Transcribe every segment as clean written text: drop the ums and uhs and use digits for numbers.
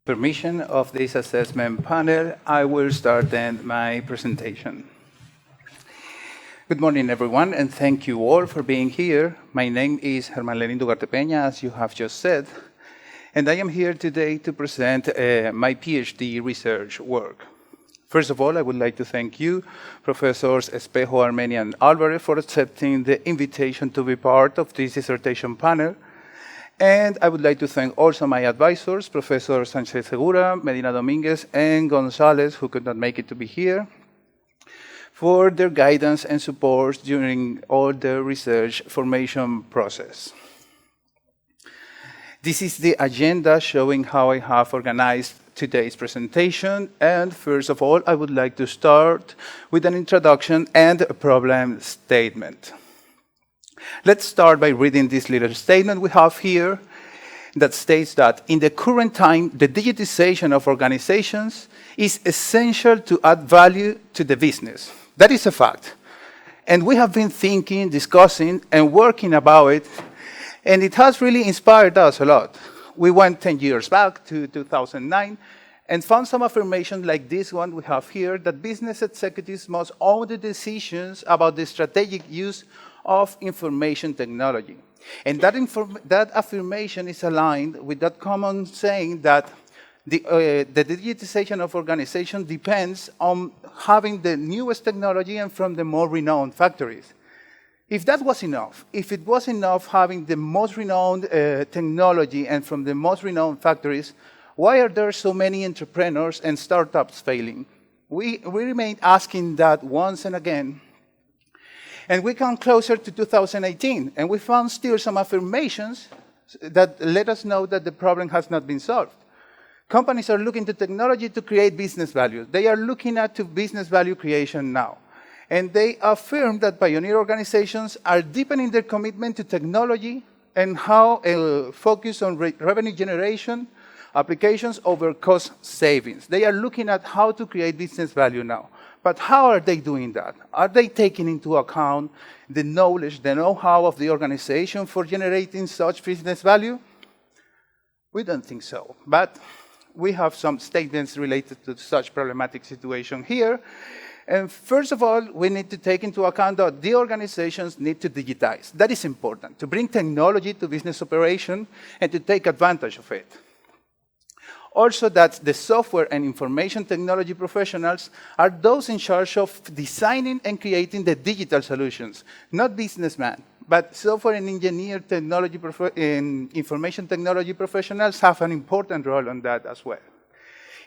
Permission of this assessment panel, I will start then my presentation. Good morning, everyone, and thank you all for being here. My name is Germán Lenin Dugarte Peña, as you have just said, and I am here today to present my PhD research work. First of all, I would like to thank you, Professors Espejo, Armenia, and Alvarez, for accepting the invitation to be part of this dissertation panel. And I would like to thank also my advisors, Professor Sanchez Segura, Medina Dominguez, and Gonzalez, who could not make it to be here, for their guidance and support during all the research formation process. This is the agenda showing how I have organized today's presentation. And first of all, I would like to start with an introduction and a problem statement. Let's start by reading this little statement we have here that states that in the current time, the digitization of organizations is essential to add value to the business. That is a fact. And we have been thinking, discussing, and working about it, and it has really inspired us a lot. We went 10 years back to 2009 and found some affirmations like this one we have here, that business executives must own the decisions about the strategic use of information technology. And that affirmation is aligned with that common saying that the digitization of organization depends on having the newest technology and from the more renowned factories. If that was enough, if it was enough having the most renowned technology and from the most renowned factories, why are there so many entrepreneurs and startups failing? We remain asking that once and again. And we come closer to 2018, and we found still some affirmations that let us know that the problem has not been solved. Companies are looking to technology to create business value. They are looking at business value creation now. And they affirm that pioneer organizations are deepening their commitment to technology and how focus on revenue generation applications over cost savings. They are looking at how to create business value now. But how are they doing that? Are they taking into account the knowledge, the know-how of the organization for generating such business value? We don't think so. But we have some statements related to such problematic situation here. And first of all, we need to take into account that the organizations need to digitize. That is important, to bring technology to business operation and to take advantage of it. Also, that the software and information technology professionals are those in charge of designing and creating the digital solutions, not businessmen, but software and engineer technology and information technology professionals have an important role on that as well.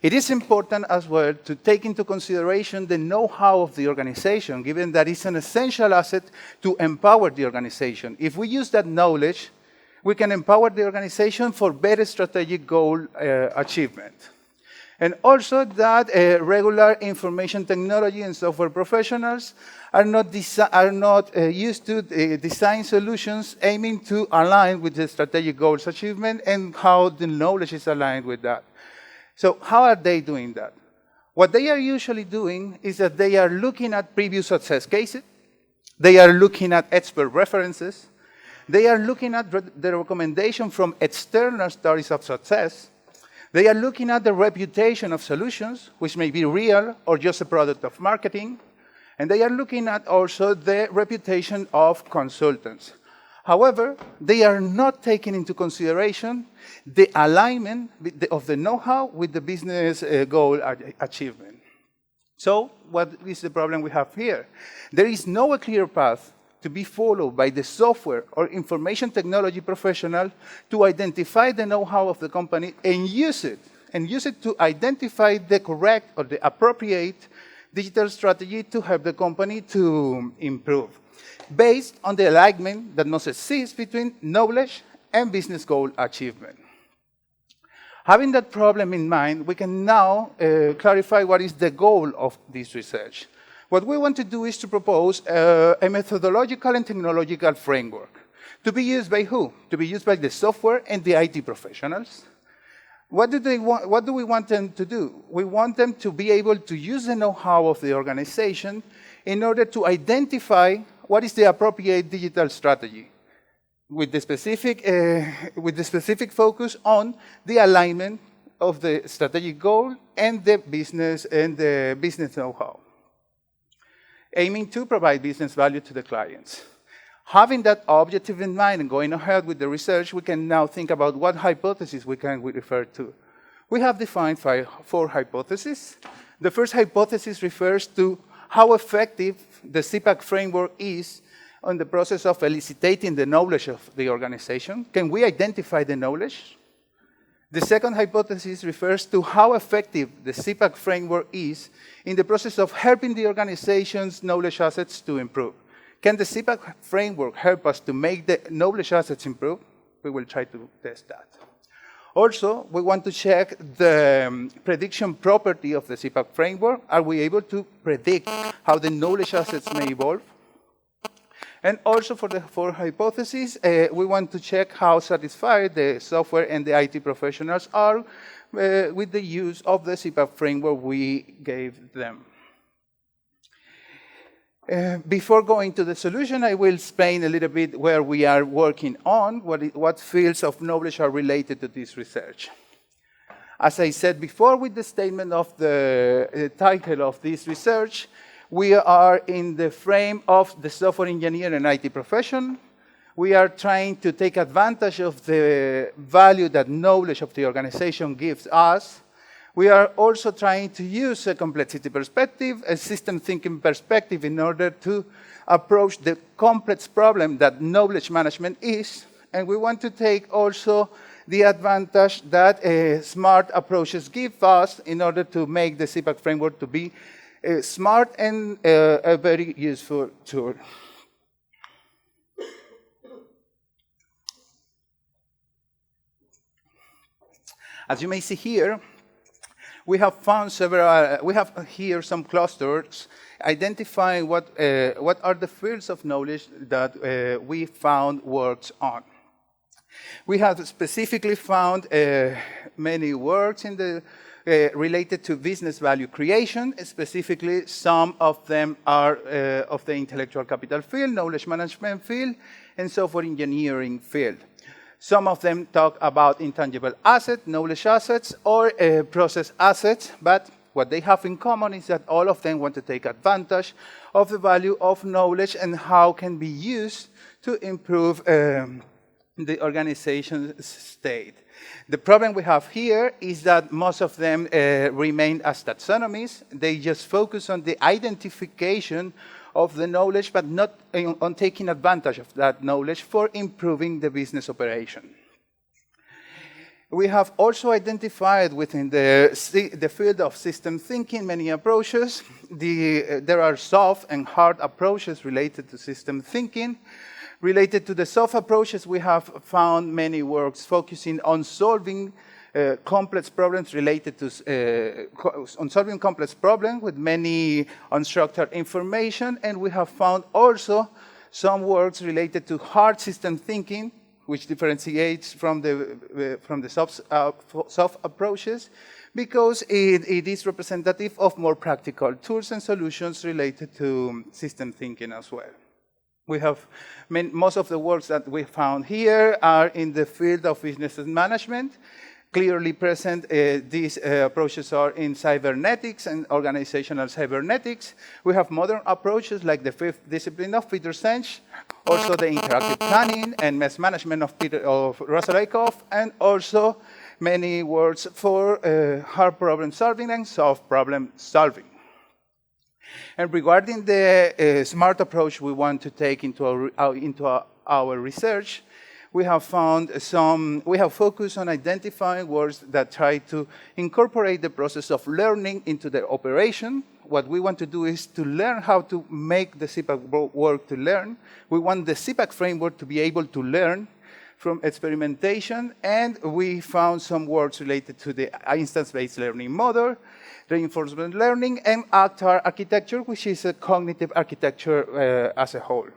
It is important as well to take into consideration the know-how of the organization, given that it's an essential asset to empower the organization. If we use that knowledge, we can empower the organization for better strategic goal achievement. And also that regular information technology and software professionals are not used to design solutions aiming to align with the strategic goals achievement and how the knowledge is aligned with that. So how are they doing that? What they are usually doing is that they are looking at previous success cases, they are looking at expert references, they are looking at the recommendation from external stories of success. They are looking at the reputation of solutions, which may be real or just a product of marketing. And they are looking at also the reputation of consultants. However, they are not taking into consideration the alignment of the know-how with the business goal achievement. So what is the problem we have here? There is no clear path to be followed by the software or information technology professional to identify the know-how of the company and use it to identify the correct or the appropriate digital strategy to help the company to improve, based on the alignment that must exist between knowledge and business goal achievement. Having that problem in mind, we can now clarify what is the goal of this research. What we want to do is to propose a methodological and technological framework to be used by who? To be used by the software and the IT professionals. What do we want them to do? We want them to be able to use the know-how of the organization in order to identify what is the appropriate digital strategy with the specific focus on the alignment of the strategic goal and the business know-how, aiming to provide business value to the clients. Having that objective in mind and going ahead with the research, we can now think about what hypotheses we can refer to. We have defined four hypotheses. The first hypothesis refers to how effective the SIPAC framework is on the process of eliciting the knowledge of the organization. Can we identify the knowledge? The second hypothesis refers to how effective the SIPAC framework is in the process of helping the organization's knowledge assets to improve. Can the SIPAC framework help us to make the knowledge assets improve? We will try to test that. Also, we want to check the prediction property of the SIPAC framework. Are we able to predict how the knowledge assets may evolve? And also for the fourth hypothesis, we want to check how satisfied the software and the IT professionals are with the use of the SIPAC framework we gave them. Before going to the solution, I will explain a little bit where we are working on, what fields of knowledge are related to this research. As I said before, with the statement of the title of this research, we are in the frame of the software engineer and IT profession. We are trying to take advantage of the value that knowledge of the organization gives us. We are also trying to use a complexity perspective, a system thinking perspective, in order to approach the complex problem that knowledge management is. And we want to take also the advantage that smart approaches give us in order to make the SIPAC framework to be smart and a very useful tool. As you may see here, we have found we have here some clusters identifying what are the fields of knowledge that we found works on. We have specifically found many works in the related to business value creation. Specifically, some of them are of the intellectual capital field, knowledge management field, and software engineering field. Some of them talk about intangible assets, knowledge assets, or process assets, but what they have in common is that all of them want to take advantage of the value of knowledge and how it can be used to improve the organization's state. The problem we have here is that most of them remain as taxonomies. They just focus on the identification of the knowledge, but not on taking advantage of that knowledge for improving the business operation. We have also identified within the field of system thinking many approaches. There are soft and hard approaches related to system thinking. Related to the soft approaches, we have found many works focusing on solving complex problems related to solving complex problems with many unstructured information, and we have found also some works related to hard system thinking, which differentiates from the soft approaches, because it is representative of more practical tools and solutions related to system thinking as well. We have most of the works that we found here are in the field of business management. Clearly present, these approaches are in cybernetics and organizational cybernetics. We have modern approaches like the fifth discipline of Peter Checkland, also the interactive planning and mess management of Russell Aikoff, and also many works for hard problem solving and soft problem solving. And regarding the smart approach we want to take into our research, we have focused on identifying words that try to incorporate the process of learning into the operation. What we want to do is to learn how to make the SIPAC work to learn. We want the SIPAC framework to be able to learn from experimentation, and we found some words related to the instance-based learning model, reinforcement learning, and ACTAR architecture, which is a cognitive architecture as a whole.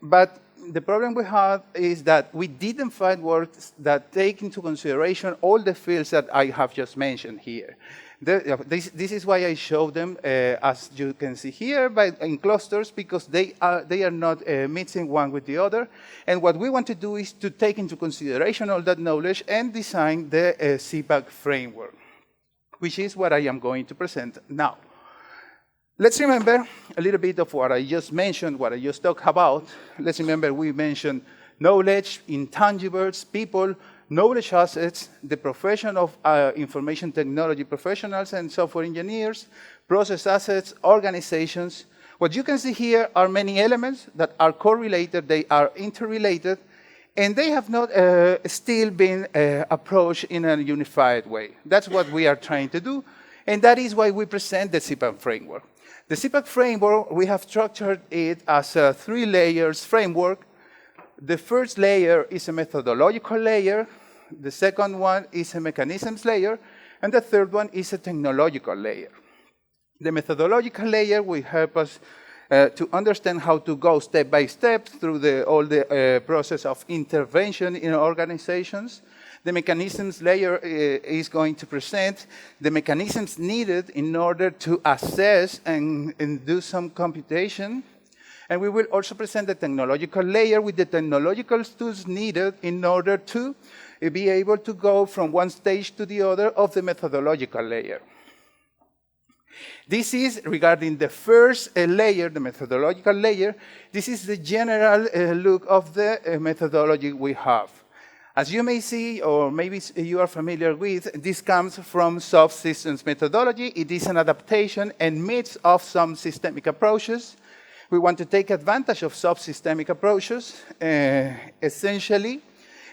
But the problem we had is that we didn't find works that take into consideration all the fields that I have just mentioned here. This is why I show them, as you can see here, in clusters, because they are not mixing one with the other. And what we want to do is to take into consideration all that knowledge and design the SIPAC-framework, which is what I am going to present now. Let's remember a little bit of what I just mentioned, what I just talked about. Let's remember we mentioned knowledge, intangibles, people, knowledge assets, the profession of information technology professionals and software engineers, process assets, organizations. What you can see here are many elements that are correlated, they are interrelated, and they have not still been approached in a unified way. That's what we are trying to do, and that is why we present the SIPAC framework. The SIPAC framework, we have structured it as a 3 layers framework. The first layer is a methodological layer, the second one is a mechanisms layer, and the third one is a technological layer. The methodological layer will help us to understand how to go step by step through all the process of intervention in organizations. The mechanisms layer is going to present the mechanisms needed in order to assess and do some computation. And we will also present the technological layer with the technological tools needed in order to be able to go from one stage to the other of the methodological layer. This is regarding the first layer, the methodological layer. This is the general look of the methodology we have. As you may see, or maybe you are familiar with, this comes from subsystems methodology. It is an adaptation and mix of some systemic approaches. We want to take advantage of subsystemic approaches, essentially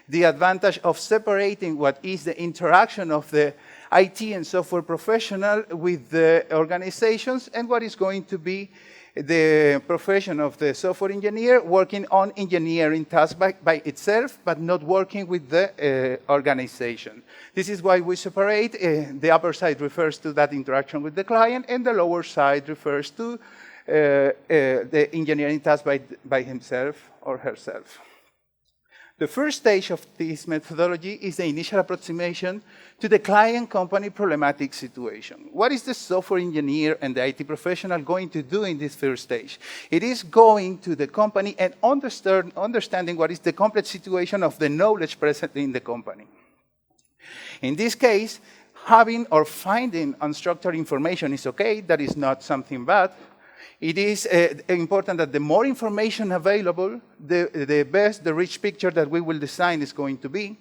the advantage of separating what is the interaction of the IT and software professional with the organizations and what is going to be the profession of the software engineer working on engineering tasks by itself, but not working with the organization. This is why we separate. The upper side refers to that interaction with the client, and the lower side refers to the engineering task by himself or herself. The first stage of this methodology is the initial approximation to the client company problematic situation. What is the software engineer and the IT professional going to do in this first stage? It is going to the company and understanding what is the complex situation of the knowledge present in the company. In this case, having or finding unstructured information is okay. That is not something bad. It is important that the more information available, the rich picture that we will design is going to be.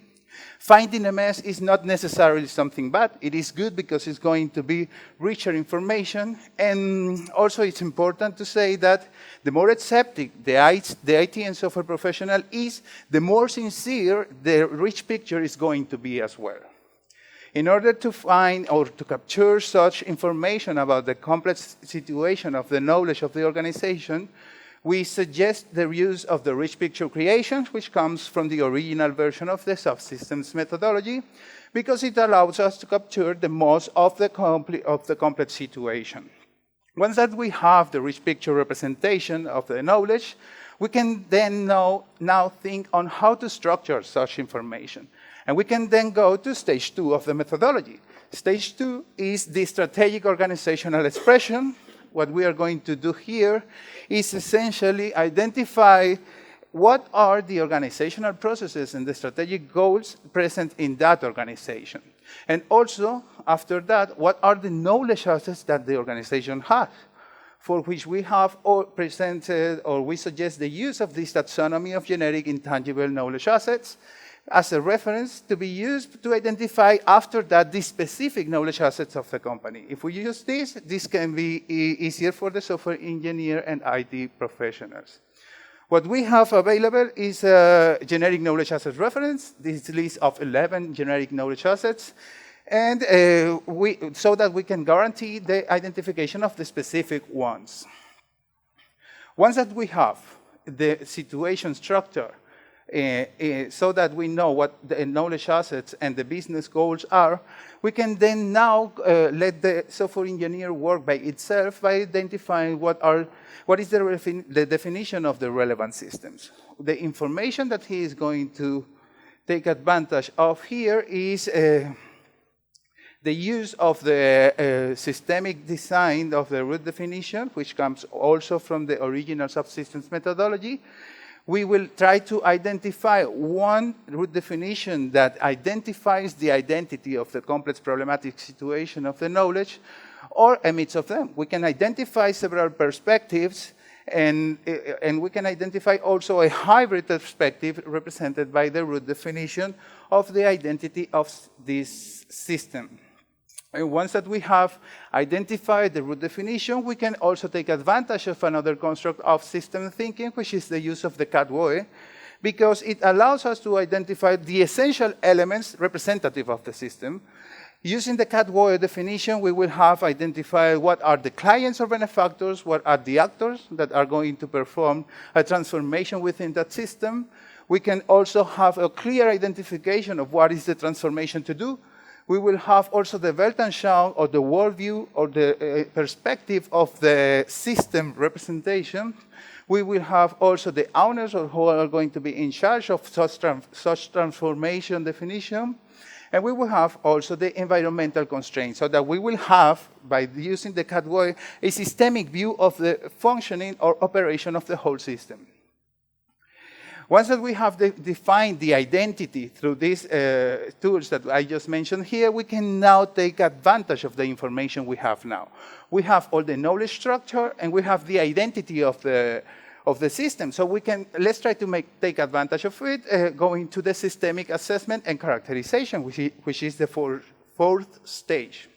Finding a mess is not necessarily something bad. It is good because it's going to be richer information. And also it's important to say that the more accepting the IT and software professional is, the more sincere the rich picture is going to be as well. In order to find or to capture such information about the complex situation of the knowledge of the organization, we suggest the use of the rich picture creation, which comes from the original version of the subsystems methodology, because it allows us to capture the most of the complex situation. Once that we have the rich picture representation of the knowledge, we can then now think on how to structure such information. And we can then go to stage 2 of the methodology. Stage 2 is the strategic organizational expression. What we are going to do here is essentially identify what are the organizational processes and the strategic goals present in that organization. And also, after that, what are the knowledge assets that the organization has, for which we have presented, or we suggest the use of this taxonomy of generic intangible knowledge assets as a reference to be used to identify after that the specific knowledge assets of the company. If we use this can be easier for the software engineer and IT professionals. What we have available is a generic knowledge assets reference, this list of 11 generic knowledge assets, and so that we can guarantee the identification of the specific ones. Once that we have the situation structure so that we know what the knowledge assets and the business goals are, we can then now let the software engineer work by itself by identifying what is the definition of the relevant systems. The information that he is going to take advantage of here is the use of the systemic design of the root definition, which comes also from the original subsystems methodology. We will try to identify one root definition that identifies the identity of the complex problematic situation of the knowledge, or a mix of them. We can identify several perspectives, and we can identify also a hybrid perspective represented by the root definition of the identity of this system. And once that we have identified the root definition, we can also take advantage of another construct of system thinking, which is the use of the CAT-WOE, because it allows us to identify the essential elements representative of the system. Using the CAT-WOE definition, we will have identified what are the clients or benefactors, what are the actors that are going to perform a transformation within that system. We can also have a clear identification of what is the transformation to do. We will have also the Weltanschauung, or the worldview, or the perspective of the system representation. We will have also the owners, or who are going to be in charge of such transformation definition. And we will have also the environmental constraints, so that we will have, by using the CAT-WOE, a systemic view of the functioning or operation of the whole system. Once that we have defined the identity through these tools that I just mentioned here, we can now take advantage of the information we have now. We have all the knowledge structure, and we have the identity of the system. So let's try to take advantage of it, going to the systemic assessment and characterization, which is the fourth stage.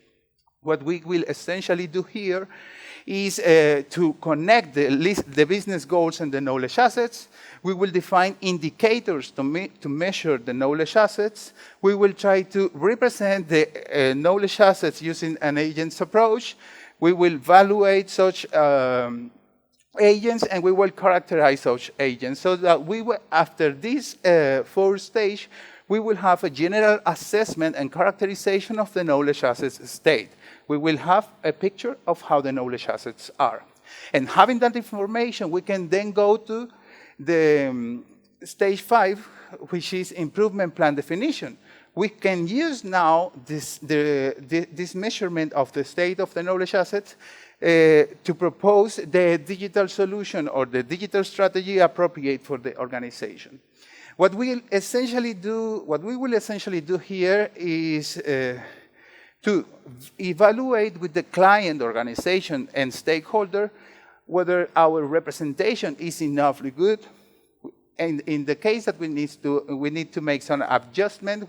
What we will essentially do here is to connect the business goals and the knowledge assets. We will define indicators to measure the knowledge assets. We will try to represent the knowledge assets using an agents approach. We will evaluate such agents, and we will characterize such agents, so that after this fourth stage, we will have a general assessment and characterization of the knowledge assets state. We will have a picture of how the knowledge assets are. And having that information, we can then go to the stage 5, which is improvement plan definition. We can use now this measurement of the state of the knowledge assets to propose the digital solution or the digital strategy appropriate for the organization. What we will essentially do here is to evaluate with the client, organization, and stakeholder whether our representation is enoughly good. And in the case that we need to make some adjustments,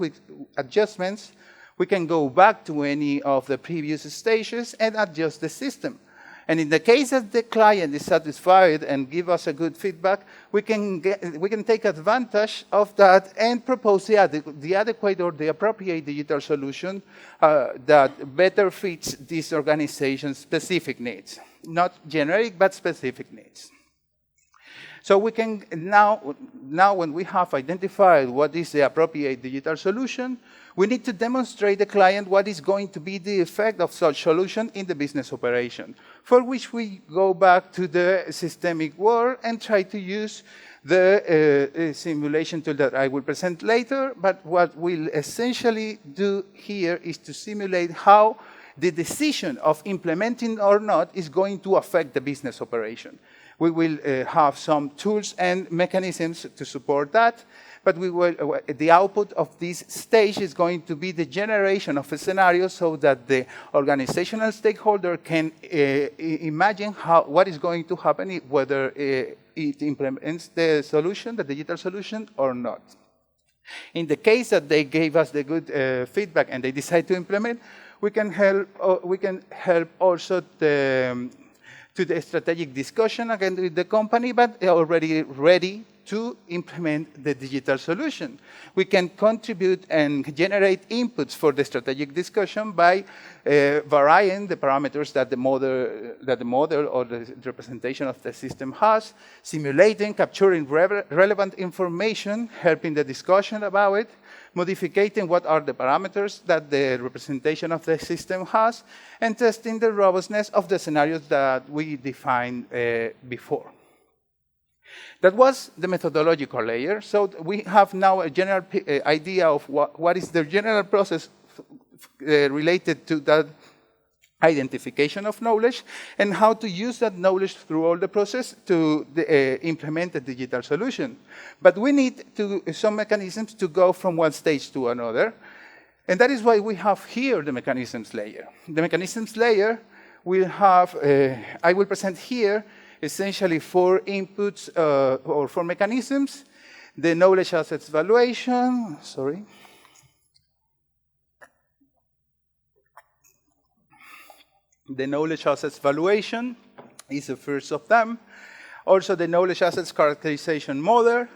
we can go back to any of the previous stages and adjust the system. And in the case that the client is satisfied and give us a good feedback, we can take advantage of that and propose the adequate or the appropriate digital solution that better fits this organization's specific needs. Not generic, but specific needs. So we can now when we have identified what is the appropriate digital solution, we need to demonstrate the client what is going to be the effect of such solution in the business operation, for which we go back to the systemic world and try to use the simulation tool that I will present later. But what we'll essentially do here is to simulate how the decision of implementing or not is going to affect the business operation. We will have some tools and mechanisms to support that, but the output of this stage is going to be the generation of a scenario so that the organizational stakeholder can imagine what is going to happen, whether it implements the solution, the digital solution, or not. In the case that they gave us the good feedback and they decide to implement, we can help also to the strategic discussion again with the company, but already ready to implement the digital solution. We can contribute and generate inputs for the strategic discussion by varying the parameters that the model or the representation of the system has, simulating, capturing relevant information, helping the discussion about it, modifying what are the parameters that the representation of the system has, and testing the robustness of the scenarios that we defined before. That was the methodological layer. So we have now a general idea of what is the general process related to that identification of knowledge and how to use that knowledge through all the process to implement a digital solution. But we need some mechanisms to go from one stage to another. And that is why we have here the mechanisms layer. The mechanisms layer will have, I will present here essentially 4 inputs or 4 mechanisms. The knowledge assets valuation, The knowledge assets valuation is the first of them. Also, the knowledge assets characterization model,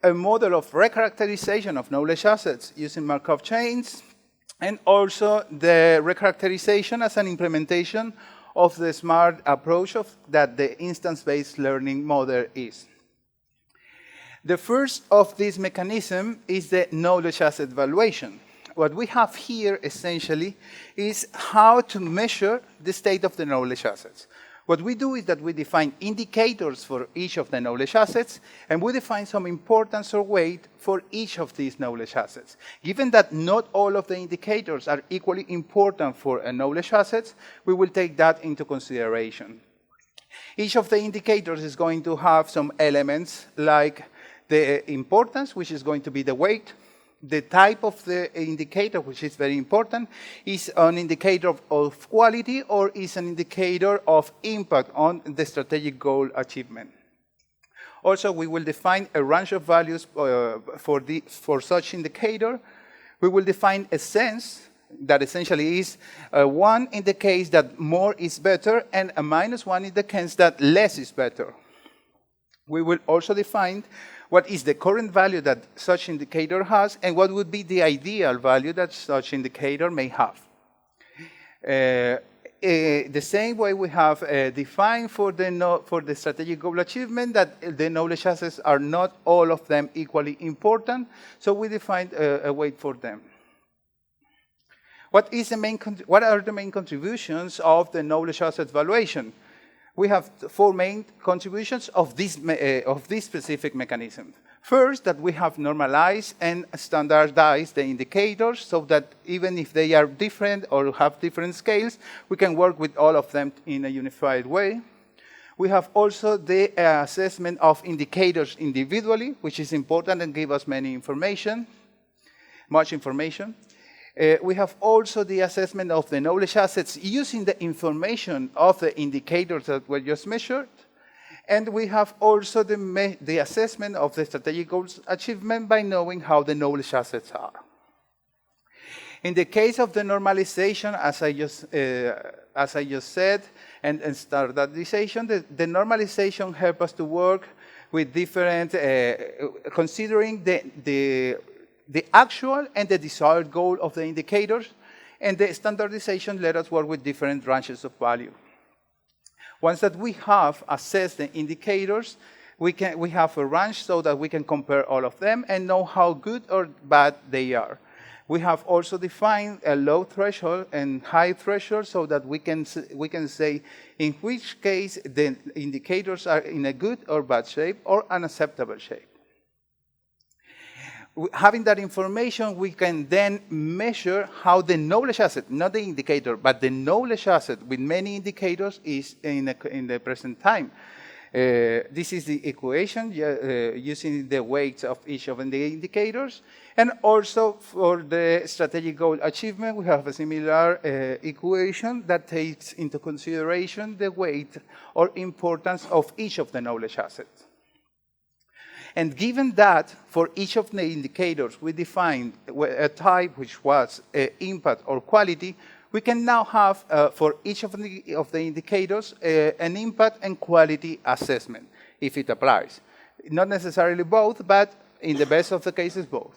a model of re-characterization of knowledge assets using Markov chains, and also the re-characterization as an implementation of the smart approach that the instance-based learning model is. The first of these mechanisms is the knowledge asset valuation. What we have here, essentially, is how to measure the state of the knowledge assets. What we do is that we define indicators for each of the knowledge assets, and we define some importance or weight for each of these knowledge assets. Given that not all of the indicators are equally important for a knowledge asset, we will take that into consideration. Each of the indicators is going to have some elements like the importance, which is going to be the weight. The type of the indicator, which is very important, is an indicator of quality or is an indicator of impact on the strategic goal achievement. Also, we will define a range of values for such indicator. We will define a sense that essentially is a 1 in the case that more is better and a -1 in the case that less is better. We will also define what is the current value that such indicator has, and what would be the ideal value that such indicator may have. The same way we have defined for the strategic goal achievement that the knowledge assets are not all of them equally important, so we defined a weight for them. What are the main contributions of the knowledge asset valuation? We have 4 main contributions of this specific mechanism. First, that we have normalized and standardized the indicators so that even if they are different or have different scales, we can work with all of them in a unified way. We have also the assessment of indicators individually, which is important and give us much information. We have also the assessment of the knowledge assets using the information of the indicators that were just measured. And we have also the assessment of the strategic goals achievement by knowing how the knowledge assets are. In the case of the normalization, as I just said, and standardization, the normalization helps us to work with different, considering the actual and the desired goal of the indicators, and the standardization let us work with different ranges of value. Once that we have assessed the indicators, we have a range so that we can compare all of them and know how good or bad they are. We have also defined a low threshold and high threshold so that we can say in which case the indicators are in a good or bad shape or unacceptable shape. Having that information, we can then measure how the knowledge asset, not the indicator, but the knowledge asset with many indicators is in the present time. This is the equation using the weights of each of the indicators. And also for the strategic goal achievement, we have a similar equation that takes into consideration the weight or importance of each of the knowledge assets. And given that, for each of the indicators, we defined a type which was impact or quality, we can now have, for each of the indicators, an impact and quality assessment, if it applies. Not necessarily both, but in the best of the cases, both.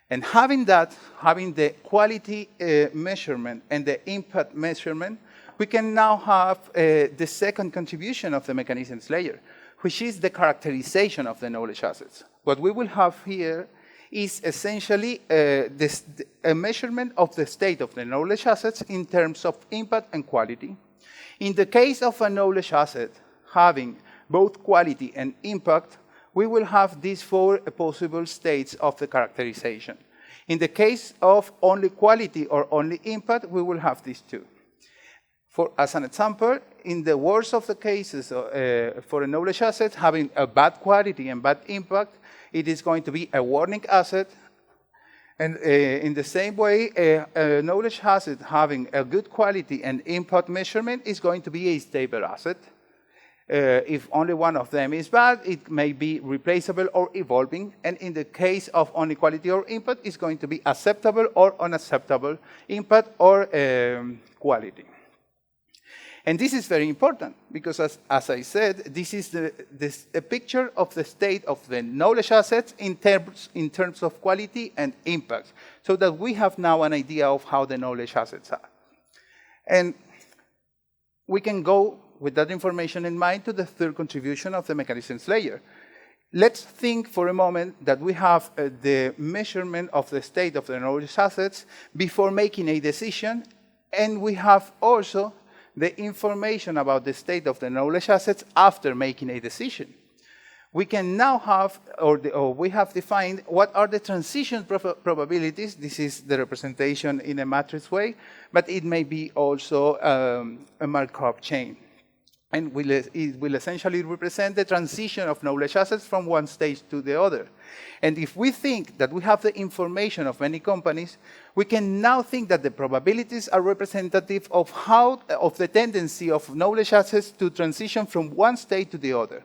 And having the quality measurement and the impact measurement, we can now have the second contribution of the mechanisms layer, which is the characterization of the knowledge assets. What we will have here is essentially a measurement of the state of the knowledge assets in terms of impact and quality. In the case of a knowledge asset having both quality and impact, we will have these four possible states of the characterization. In the case of only quality or only impact, we will have these two. As an example, in the worst of the cases for a knowledge asset having a bad quality and bad impact, it is going to be a warning asset. And in the same way, a knowledge asset having a good quality and impact measurement is going to be a stable asset. If only one of them is bad, it may be replaceable or evolving. And in the case of only quality or impact, it's going to be acceptable or unacceptable impact or quality. And this is very important because, as I said, this is a picture of the state of the knowledge assets in terms of quality and impact, so that we have now an idea of how the knowledge assets are. And we can go, with that information in mind, to the third contribution of the mechanisms layer. Let's think for a moment that we have the measurement of the state of the knowledge assets before making a decision, and we have also the information about the state of the knowledge assets after making a decision. We can now have, or we have defined, what are the transition probabilities. This is the representation in a matrix way, but it may be also a Markov chain. And it will essentially represent the transition of knowledge assets from one stage to the other. And if we think that we have the information of many companies, we can now think that the probabilities are representative of the tendency of knowledge assets to transition from one state to the other.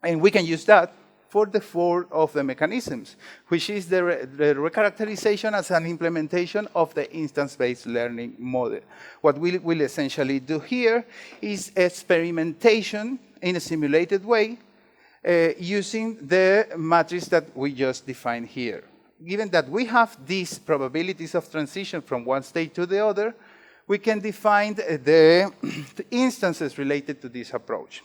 And we can use that for the four of the mechanisms, which is the re-characterization as an implementation of the instance-based learning model. What we will essentially do here is experimentation in a simulated way using the matrix that we just defined here. Given that we have these probabilities of transition from one state to the other, we can define the instances related to this approach.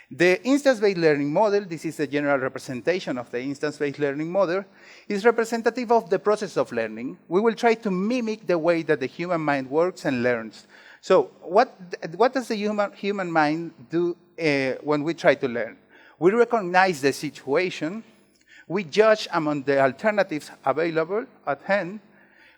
The instance-based learning model, this is a general representation of the instance-based learning model, is representative of the process of learning. We will try to mimic the way that the human mind works and learns. So what does the human mind do when we try to learn? We recognize the situation, we judge among the alternatives available at hand,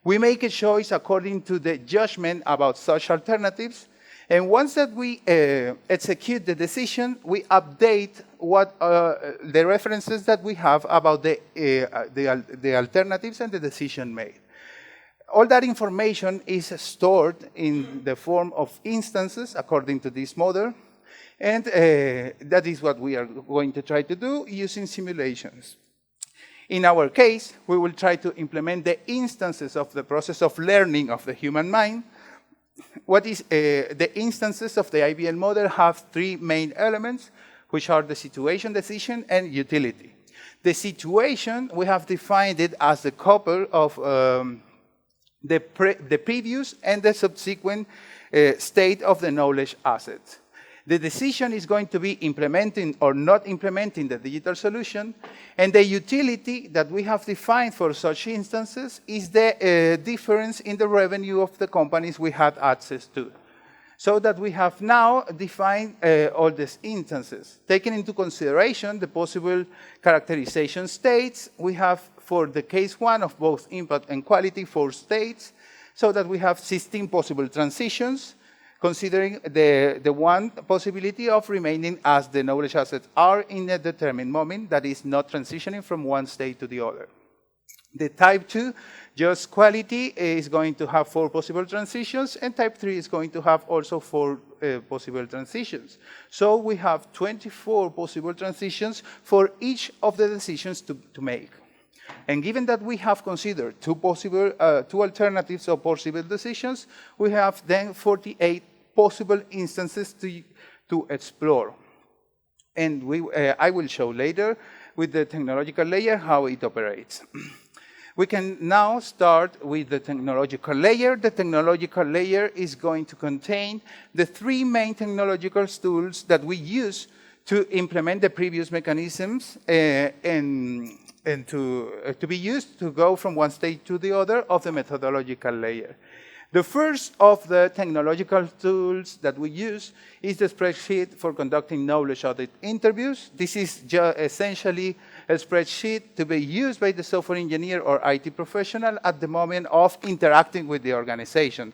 we make a choice according to the judgment about such alternatives, and once that we execute the decision, we update the references that we have about the alternatives and the decision made. All that information is stored in the form of instances according to this model, and that is what we are going to try to do using simulations. In our case, we will try to implement the instances of the process of learning of the human mind. What is the instances of the IBL model have three main elements, which are the situation, decision, and utility. The situation, we have defined it as the couple of the previous and the subsequent state of the knowledge assets. The decision is going to be implementing or not implementing the digital solution, and the utility that we have defined for such instances is the difference in the revenue of the companies we had access to. So that we have now defined all these instances. Taking into consideration the possible characterization states, we have, for the case one of both impact and quality, 4 states, so that we have 16 possible transitions, considering the one possibility of remaining as the knowledge assets are in a determined moment, that is not transitioning from one state to the other. The type 2, just quality, is going to have 4 possible transitions, and type 3 is going to have also 4 possible transitions. So we have 24 possible transitions for each of the decisions to make. And given that we have considered 2 alternatives of possible decisions, we have then 48 possible instances to explore. And I will show later with the technological layer how it operates. We can now start with the technological layer. The technological layer is going to contain the three main technological tools that we use to implement the previous mechanisms and to be used to go from one stage to the other of the methodological layer. The first of the technological tools that we use is the spreadsheet for conducting knowledge audit interviews. This is essentially a spreadsheet to be used by the software engineer or IT professional at the moment of interacting with the organization.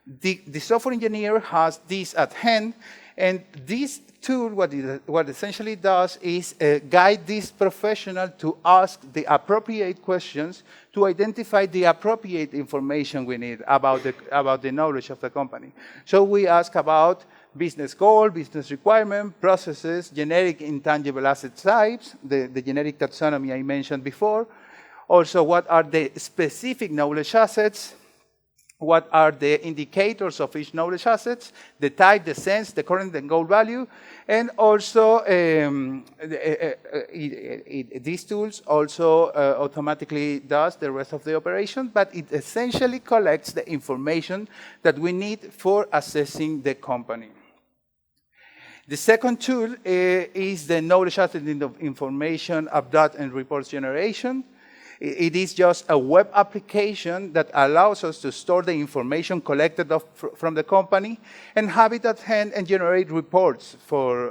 The software engineer has this at hand, and this tool, what essentially does is guide this professional to ask the appropriate questions to identify the appropriate information we need about the knowledge of the company. So we ask about business goal, business requirement, processes, generic intangible asset types, the generic taxonomy I mentioned before. Also, what are the specific knowledge assets? What are the indicators of each knowledge assets, the type, the sense, the current and goal value, and also these tools also automatically does the rest of the operation, but it essentially collects the information that we need for assessing the company. The second tool is the knowledge asset information, update, and reports generation. It is just a web application that allows us to store the information collected from the company and have it at hand and generate reports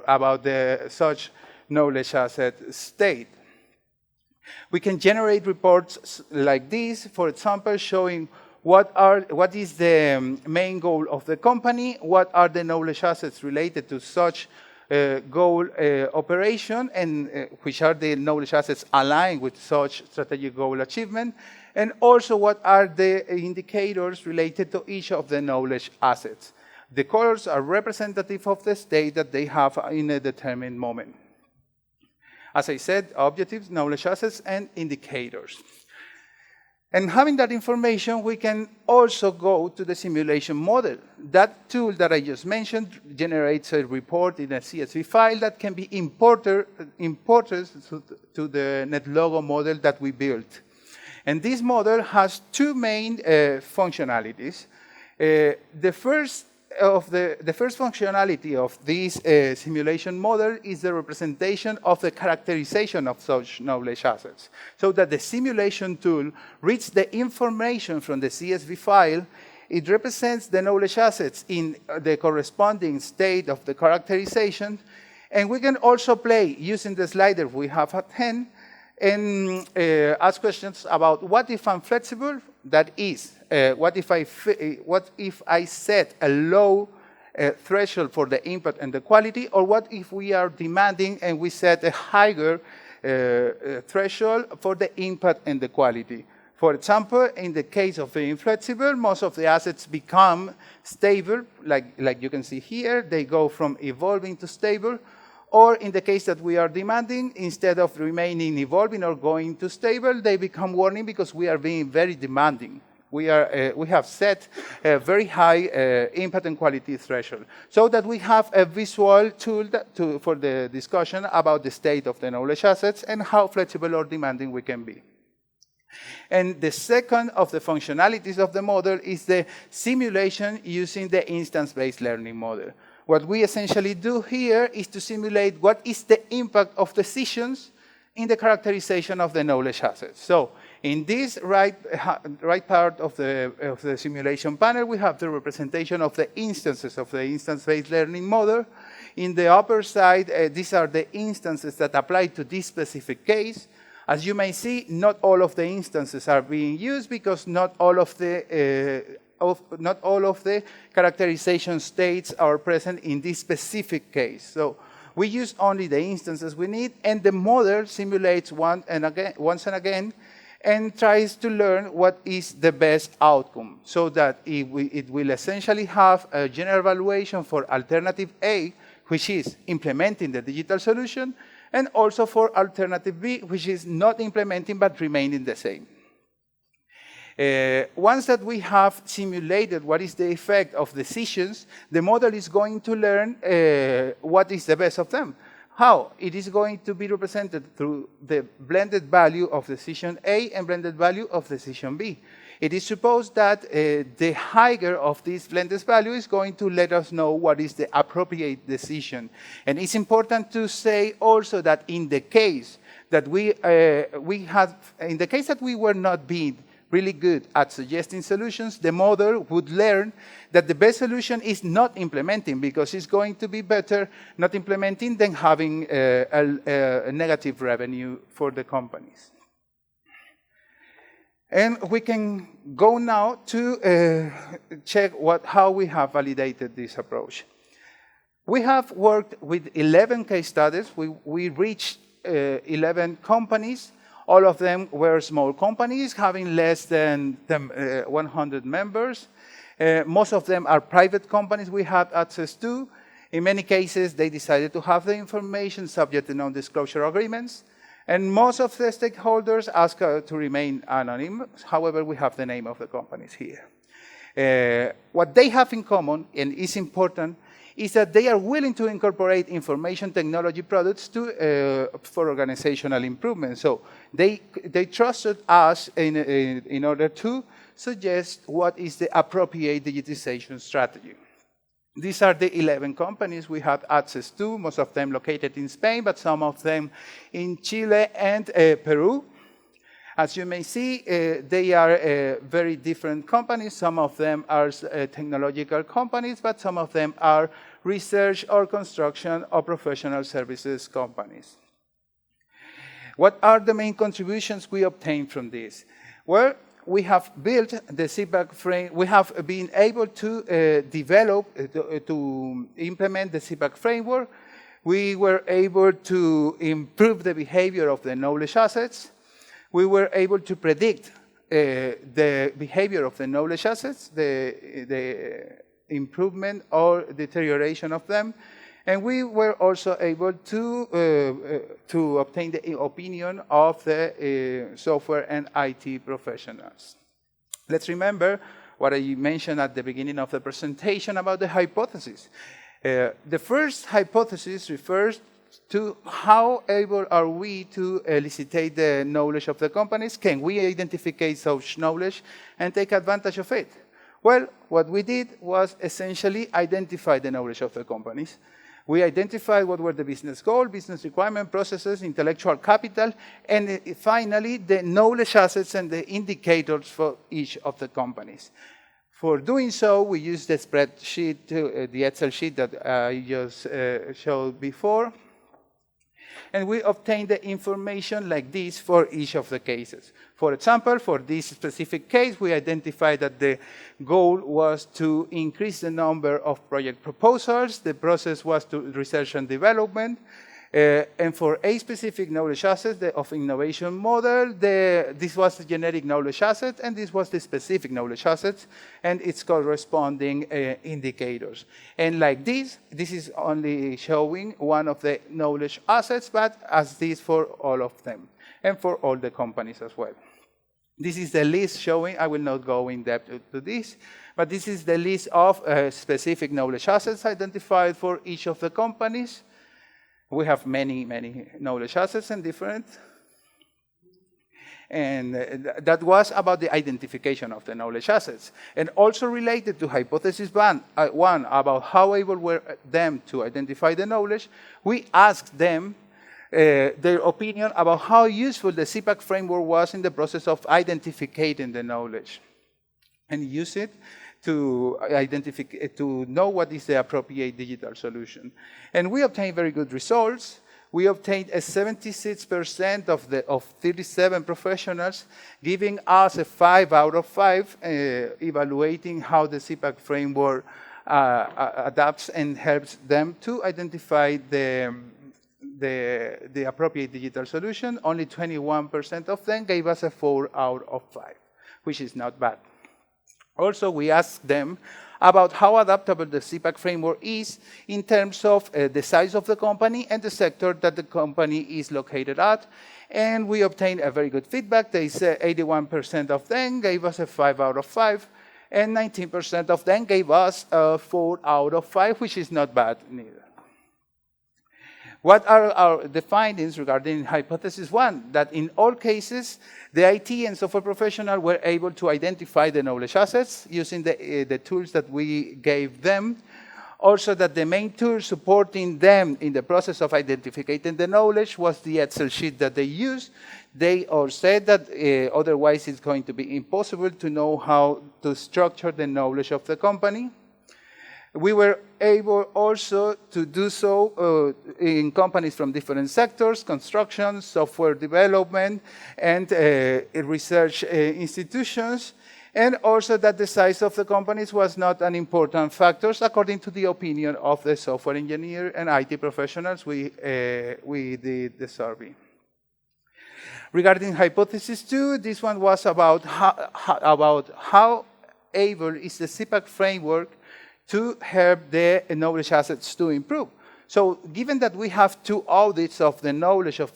about such knowledge asset state. We can generate reports like this, for example, showing what is the main goal of the company, what are the knowledge assets related to such goal operation, and which are the knowledge assets aligned with such strategic goal achievement, and also what are the indicators related to each of the knowledge assets. The colors are representative of the state that they have in a determined moment. As I said, objectives, knowledge assets, and indicators. And having that information, we can also go to the simulation model. That tool that I just mentioned generates a report in a CSV file that can be imported to the NetLogo model that we built. And this model has two main functionalities. The first functionality of this simulation model is the representation of the characterization of such knowledge assets, so that the simulation tool reads the information from the CSV file. It represents the knowledge assets in the corresponding state of the characterization, and we can also play using the slider we have at hand and ask questions about what if I'm flexible, that is, what if I set a low threshold for the input and the quality, or what if we are demanding and we set a higher threshold for the input and the quality. For example, in the case of being flexible, most of the assets become stable, like you can see here. They go from evolving to stable. Or in the case that we are demanding, instead of remaining evolving or going to stable, they become warning because we are being very demanding. We have set a very high input and quality threshold, so that we have a visual tool for the discussion about the state of the knowledge assets and how flexible or demanding we can be. And the second of the functionalities of the model is the simulation using the instance-based learning model. What we essentially do here is to simulate what is the impact of decisions in the characterization of the knowledge assets. So in this right part of the simulation panel, we have the representation of the instances of the instance-based learning model. In the upper side, these are the instances that apply to this specific case. As you may see, not all of the instances are being used because not all of the characterization states are present in this specific case. So we use only the instances we need, and the model simulates once and again and tries to learn what is the best outcome, so that it will essentially have a general evaluation for alternative A, which is implementing the digital solution, and also for alternative B, which is not implementing but remaining the same. Once that we have simulated what is the effect of decisions, the model is going to learn what is the best of them. How? It is going to be represented through the blended value of decision A and blended value of decision B. It is supposed that the higher of this blended value is going to let us know what is the appropriate decision. And it's important to say also that in the case that we were not being really good at suggesting solutions, the model would learn that the best solution is not implementing, because it's going to be better not implementing than having a negative revenue for the companies. And we can go now to check how we have validated this approach. We have worked with 11 case studies. We reached 11 companies. All of them were small companies having less than 100 members. Most of them are private companies we had access to. In many cases, they decided to have the information subject to non-disclosure agreements. And most of the stakeholders asked to remain anonymous. However, we have the name of the companies here. What they have in common, and is important, is that they are willing to incorporate information technology products for organizational improvement. So they trusted us in order to suggest what is the appropriate digitization strategy. These are the 11 companies we had access to, most of them located in Spain, but some of them in Chile and Peru. As you may see, they are very different companies. Some of them are technological companies, but some of them are research or construction or professional services companies. What are the main contributions we obtained from this? Well, we have built the SIPAC framework. We have been able to to implement the SIPAC framework. We were able to improve the behavior of the knowledge assets. We were able to predict the behavior of the knowledge assets, the improvement or deterioration of them. And we were also able to obtain the opinion of the software and IT professionals. Let's remember what I mentioned at the beginning of the presentation about the hypothesis. The first hypothesis refers to how able are we to elicitate the knowledge of the companies? Can we identify such knowledge and take advantage of it? Well, what we did was essentially identify the knowledge of the companies. We identified what were the business goals, business requirements, processes, intellectual capital, and finally, the knowledge assets and the indicators for each of the companies. For doing so, we used the spreadsheet, the Excel sheet that I just showed before. And we obtained the information like this for each of the cases. For example, for this specific case, we identified that the goal was to increase the number of project proposals. The process was to research and development. And for a specific knowledge asset of innovation model, this was the generic knowledge asset, and this was the specific knowledge asset, and its corresponding indicators. And like this is only showing one of the knowledge assets, but as this for all of them, and for all the companies as well. This is the list showing, I will not go in depth to this, but this is the list of specific knowledge assets identified for each of the companies. We have many, many knowledge assets and different. And that was about the identification of the knowledge assets. And also related to hypothesis one about how able were them to identify the knowledge, we asked them their opinion about how useful the SIPAC framework was in the process of identifying the knowledge and use it to know what is the appropriate digital solution. And we obtained very good results. We obtained a 76% of 37 professionals, giving us a 5 out of 5, evaluating how the SIPAC framework adapts and helps them to identify the appropriate digital solution. Only 21% of them gave us a 4 out of 5, which is not bad. Also, we asked them about how adaptable the SIPAC framework is in terms of the size of the company and the sector that the company is located at. And we obtained a very good feedback. They said 81% of them gave us a 5 out of 5, and 19% of them gave us a 4 out of 5, which is not bad neither. What are the findings regarding hypothesis one? That in all cases, the IT and software professional were able to identify the knowledge assets using the tools that we gave them. Also, that the main tool supporting them in the process of identifying the knowledge was the Excel sheet that they used. They all said that otherwise it's going to be impossible to know how to structure the knowledge of the company. We were able also to do so in companies from different sectors, construction, software development, and research institutions, and also that the size of the companies was not an important factor, according to the opinion of the software engineer and IT professionals. We did the survey. Regarding hypothesis two, this one was about how able is the SIPAC-framework to help the knowledge assets to improve. So given that we have two audits of the knowledge of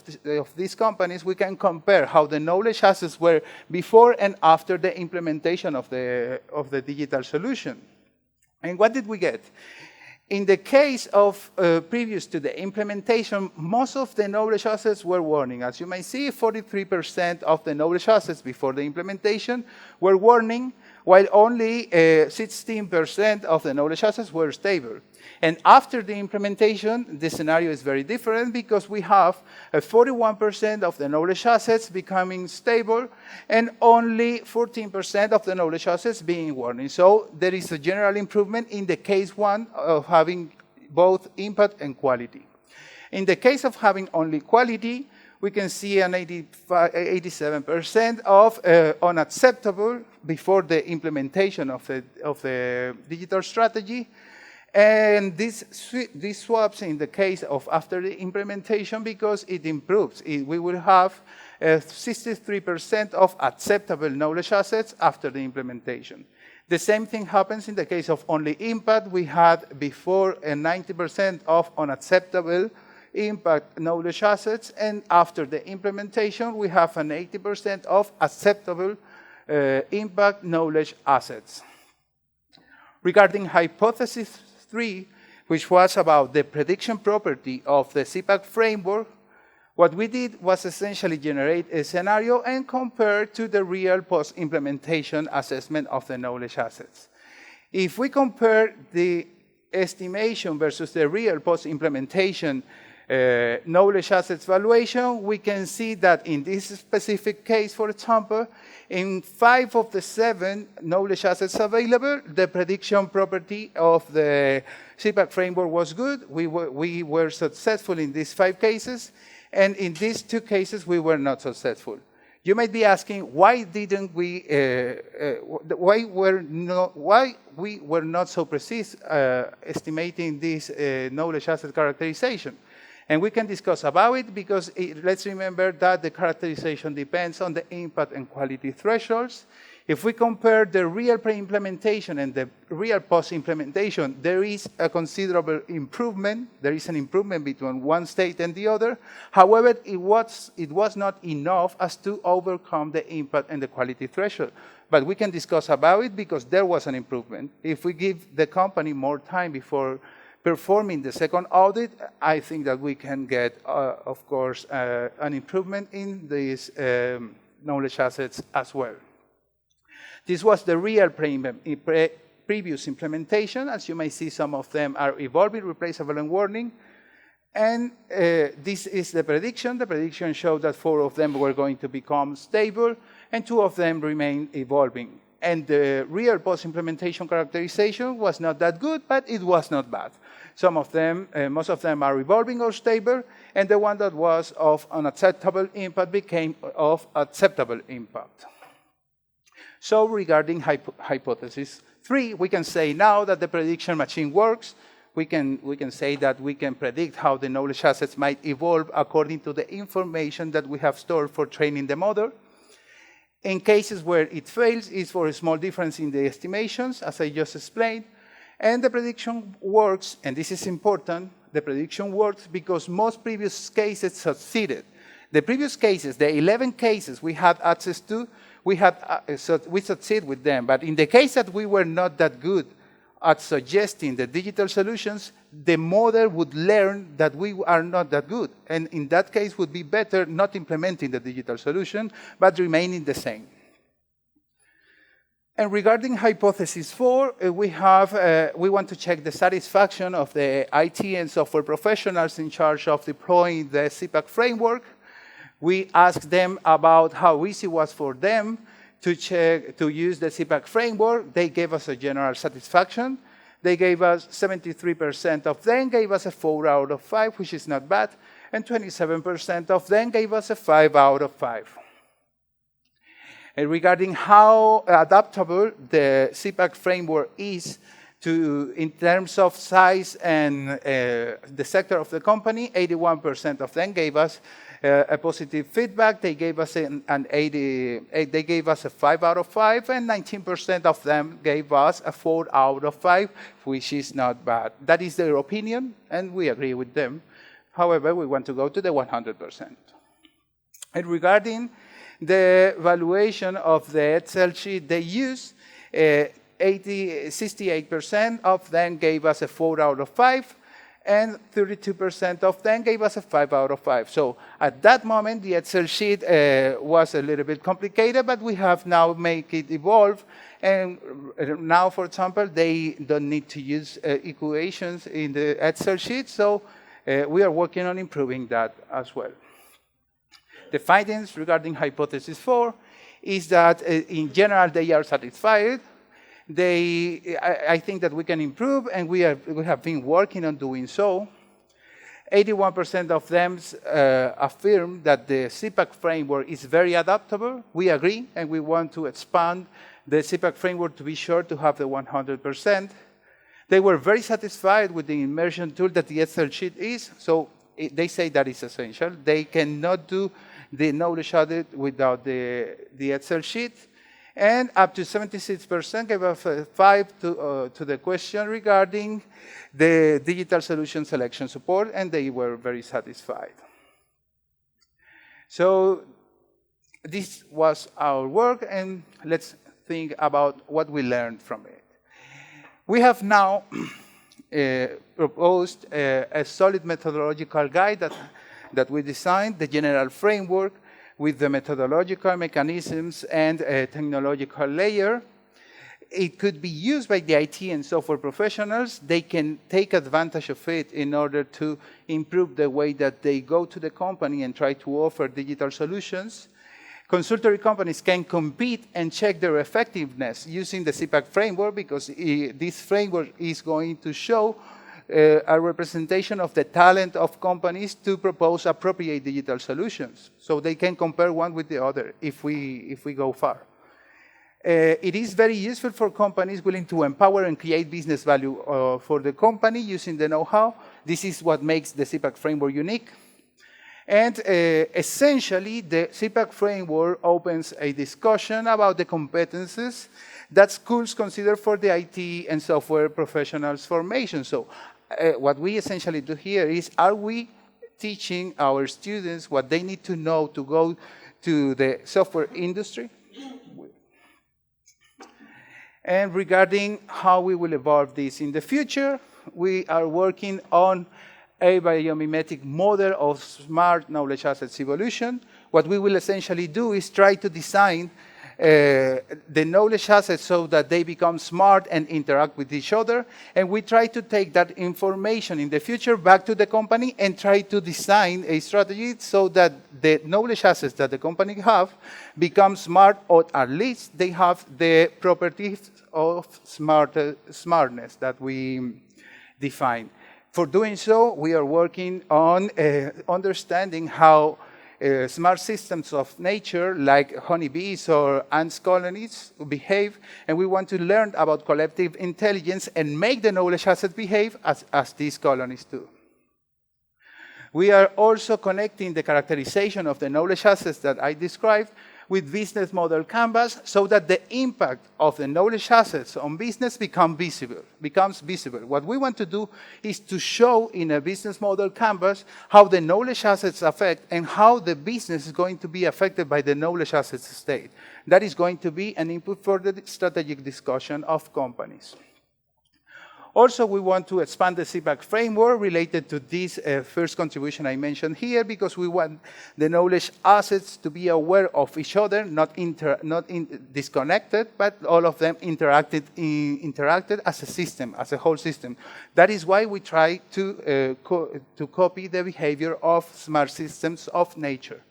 these companies, we can compare how the knowledge assets were before and after the implementation of the digital solution. And what did we get? In the case of previous to the implementation, most of the knowledge assets were warning. As you may see, 43% of the knowledge assets before the implementation were warning, while only 16% of the knowledge assets were stable. And after the implementation, the scenario is very different because we have 41% of the knowledge assets becoming stable and only 14% of the knowledge assets being warning. So there is a general improvement in the case one of having both impact and quality. In the case of having only quality, we can see an 87% of unacceptable before the implementation of the digital strategy. And this swaps in the case of after the implementation because it improves. We will have 63% of acceptable knowledge assets after the implementation. The same thing happens in the case of only impact. We had before a 90% of unacceptable impact knowledge assets, and after the implementation, we have an 80% of acceptable impact knowledge assets. Regarding hypothesis 3, which was about the prediction property of the SIPAC-framework, what we did was essentially generate a scenario and compare to the real post-implementation assessment of the knowledge assets. If we compare the estimation versus the real post-implementation knowledge assets valuation, we can see that in this specific case, for example, in 5 of the 7 knowledge assets available, the prediction property of the SIPAC-framework was good. We were successful in these 5 cases, and in these 2 cases, we were not successful. You might be asking, why didn't we? Why we were not so precise estimating this knowledge asset characterization? And we can discuss about it because let's remember that the characterization depends on the impact and quality thresholds. If we compare the real pre-implementation and the real post-implementation, there is a considerable improvement. There is an improvement between one state and the other. However, it was not enough as to overcome the impact and the quality threshold. But we can discuss about it because there was an improvement. If we give the company more time before performing the second audit, I think that we can get, of course, an improvement in these knowledge assets as well. This was the real previous implementation. As you may see, some of them are evolving, replaceable, and warning. And this is the prediction. The prediction showed that 4 of them were going to become stable, and 2 of them remain evolving. And the real post-implementation characterization was not that good, but it was not bad. Some of them, most of them are evolving or stable, and the one that was of unacceptable impact became of acceptable impact. So regarding hypothesis 3, we can say now that the prediction machine works. We can say that we can predict how the knowledge assets might evolve according to the information that we have stored for training the model. In cases where it fails, it's for a small difference in the estimations, as I just explained. And the prediction works, and this is important, the prediction works because most previous cases succeeded. The previous cases, the 11 cases we had access to, we succeed with them. But in the case that we were not that good at suggesting the digital solutions, the model would learn that we are not that good. And in that case, would be better not implementing the digital solution, but remaining the same. And regarding hypothesis 4, we want to check the satisfaction of the IT and software professionals in charge of deploying the SIPAC-framework. We asked them about how easy it was for them to use the SIPAC-framework. They gave us a general satisfaction. They gave us 73% of them gave us a 4 out of 5, which is not bad, and 27% of them gave us a 5 out of 5. And regarding how adaptable the SIPAC-framework is in terms of size and the sector of the company, 81% of them gave us a positive feedback. They gave us they gave us a 5 out of 5, and 19% of them gave us a 4 out of 5, which is not bad. That is their opinion, and we agree with them. However, we want to go to the 100%. And regarding the valuation of the Excel sheet they use, 68% of them gave us a 4 out of 5, and 32% of them gave us a 5 out of 5. So at that moment, the Excel sheet was a little bit complicated, but we have now made it evolve. And now, for example, they don't need to use equations in the Excel sheet, so we are working on improving that as well. The findings regarding hypothesis 4 is that, in general, they are satisfied. I think that we can improve, and we have been working on doing so. 81% of them affirm that the SIPAC-framework is very adaptable. We agree, and we want to expand the SIPAC-framework to be sure to have the 100%. They were very satisfied with the immersion tool that the Excel sheet is, so they say that is essential. They cannot do the knowledge audit without the Excel sheet. And up to 76% gave us a 5 to the question regarding the digital solution selection support, and they were very satisfied. So this was our work, and let's think about what we learned from it. We have now proposed a solid methodological guide that we designed, the general framework, with the methodological mechanisms and a technological layer. It could be used by the IT and software professionals. They can take advantage of it in order to improve the way that they go to the company and try to offer digital solutions. Consultory companies can compete and check their effectiveness using the SIPAC framework, because this framework is going to show a representation of the talent of companies to propose appropriate digital solutions. So they can compare one with the other if we go far. It is very useful for companies willing to empower and create business value for the company using the know-how. This is what makes the SIPAC framework unique. And essentially, the SIPAC framework opens a discussion about the competences that schools consider for the IT and software professionals formation. So what we essentially do here is, are we teaching our students what they need to know to go to the software industry? And regarding how we will evolve this in the future, we are working on a biomimetic model of smart knowledge assets evolution. What we will essentially do is try to design the knowledge assets so that they become smart and interact with each other. And we try to take that information in the future back to the company and try to design a strategy so that the knowledge assets that the company have become smart, or at least they have the properties of smartness that we define. For doing so, we are working on understanding how smart systems of nature, like honeybees or ants colonies, behave, and we want to learn about collective intelligence and make the knowledge assets behave as these colonies do. We are also connecting the characterization of the knowledge assets that I described with business model canvas, so that the impact of the knowledge assets on business becomes visible. What we want to do is to show in a business model canvas how the knowledge assets affect and how the business is going to be affected by the knowledge assets state. That is going to be an input for the strategic discussion of companies. Also, we want to expand the SIPAC-framework related to this first contribution I mentioned here, because we want the knowledge assets to be aware of each other, not disconnected, but all of them interacted as a system, as a whole system. That is why we try to copy the behavior of smart systems of nature.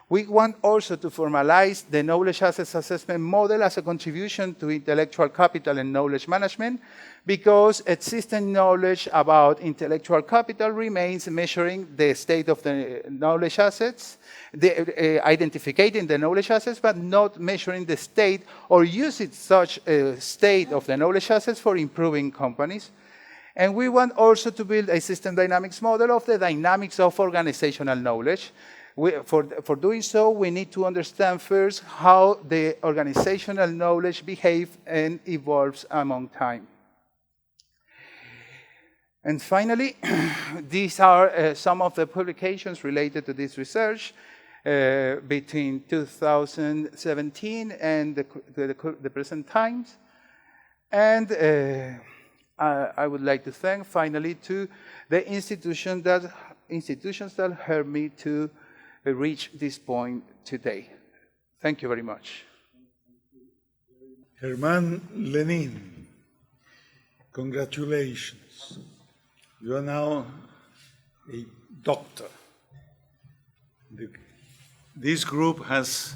We want also to formalize the knowledge assets assessment model as a contribution to intellectual capital and knowledge management, because existing knowledge about intellectual capital remains measuring the state of the knowledge assets, identifying the knowledge assets, but not measuring the state or using such a state of the knowledge assets for improving companies. And we want also to build a system dynamics model of the dynamics of organizational knowledge. For doing so, we need to understand first how the organizational knowledge behaves and evolves among time. And finally, these are some of the publications related to this research between 2017 and the present times. And I would like to thank, finally, to the institutions that helped me to reach this point today. Thank you very much. Germán Lenin, congratulations. You are now a doctor. This group has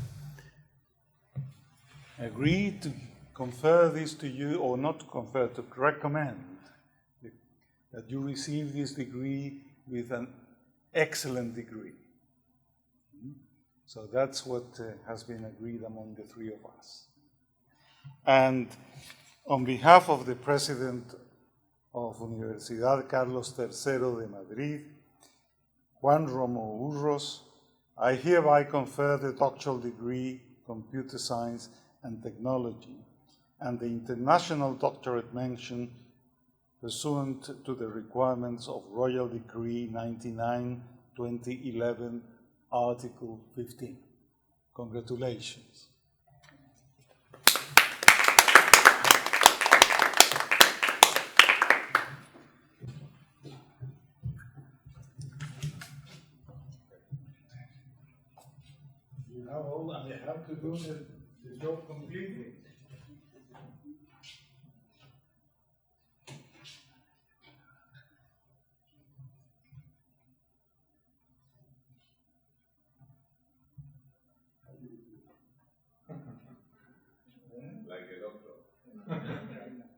agreed to confer this to you, or not confer, to recommend that you receive this degree with an excellent degree. So that's what has been agreed among the three of us. And on behalf of the president of Universidad Carlos III de Madrid, Juan Romo Urros, I hereby confer the doctoral degree, Computer Science and Technology, and the International Doctorate mention pursuant to the requirements of Royal Decree 99/2011, Article 15. Congratulations. You have all, and you have to do the job completely. Like a doctor. Thank you very much.